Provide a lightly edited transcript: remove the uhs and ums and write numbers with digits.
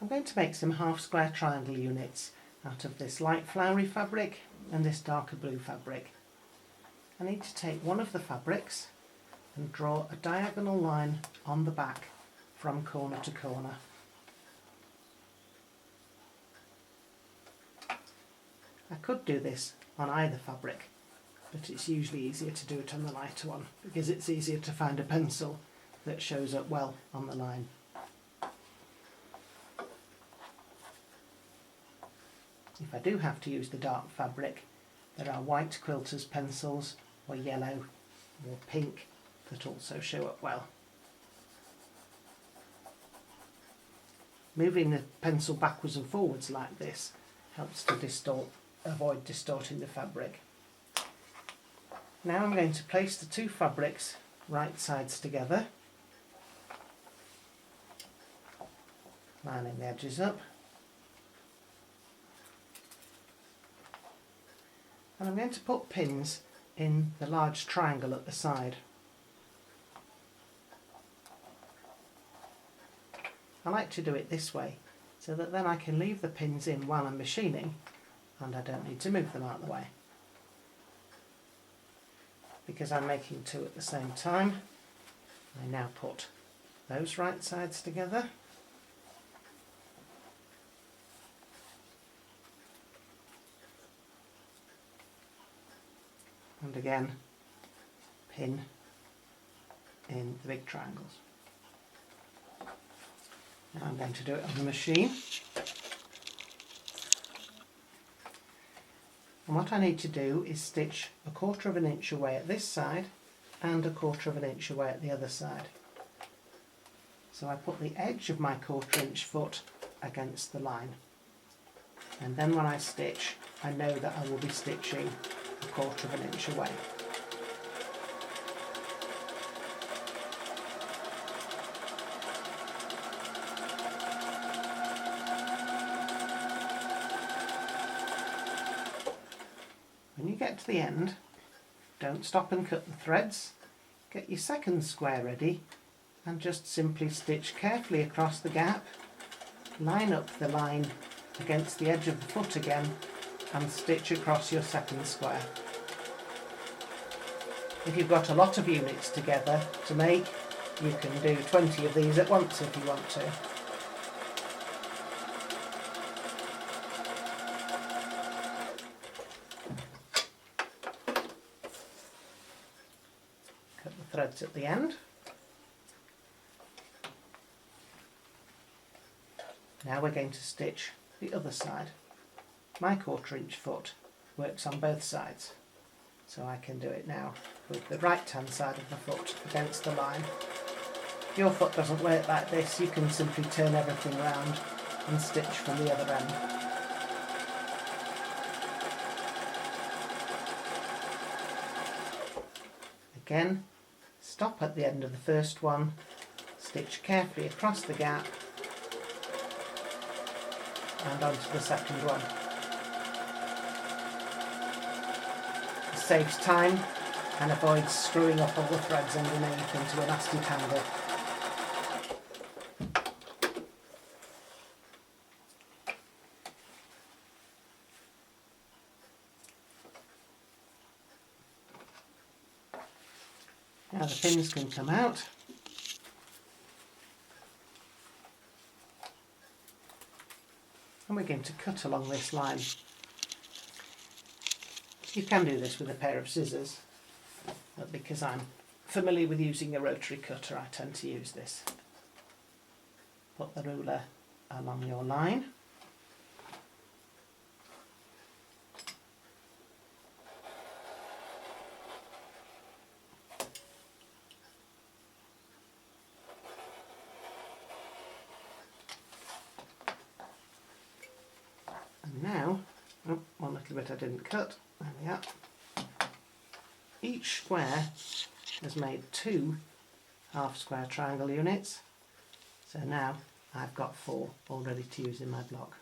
I'm going to make some half square triangle units out of this light flowery fabric and this darker blue fabric. I need to take one of the fabrics and draw a diagonal line on the back from corner to corner. I could do this on either fabric, but it's usually easier to do it on the lighter one because it's easier to find a pencil that shows up well on the line. If I do have to use the dark fabric, there are white quilter's pencils or yellow or pink that also show up well. Moving the pencil backwards and forwards like this helps to avoid distorting the fabric. Now I'm going to place the two fabrics right sides together, lining the edges up, and I'm going to put pins in the large triangle at the side. I like to do it this way so that then I can leave the pins in while I'm machining and I don't need to move them out of the way. Because I'm making two at the same time, I now put those right sides together, and again pin in the big triangles. Now I'm going to do it on the machine. And what I need to do is stitch 1/4 of an inch away at this side and 1/4 of an inch away at the other side. So I put the edge of my 1/4 inch foot against the line. And then when I stitch, I know that I will be stitching 1/4 of an inch away. When you get to the end, don't stop and cut the threads. Get your second square ready and just simply stitch carefully across the gap, line up the line against the edge of the foot again and stitch across your second square. If you've got a lot of units together to make, you can do 20 of these at once if you want to. Cut the threads at the end. Now we're going to stitch the other side. My 1/4 inch foot works on both sides, so I can do it now with the right hand side of the foot against the line. If your foot doesn't work like this, you can simply turn everything around and stitch from the other end. Again, stop at the end of the first one, stitch carefully across the gap and onto the second one. This saves time and avoids screwing up all the threads underneath into a nasty tangle. Now the pins can come out. And we're going to cut along this line. You can do this with a pair of scissors, but because I'm familiar with using a rotary cutter, I tend to use this. Put the ruler along your line. And now, one little bit I didn't cut, there we are. Each square has made 2 half square triangle units, so now I've got 4 all ready to use in my block.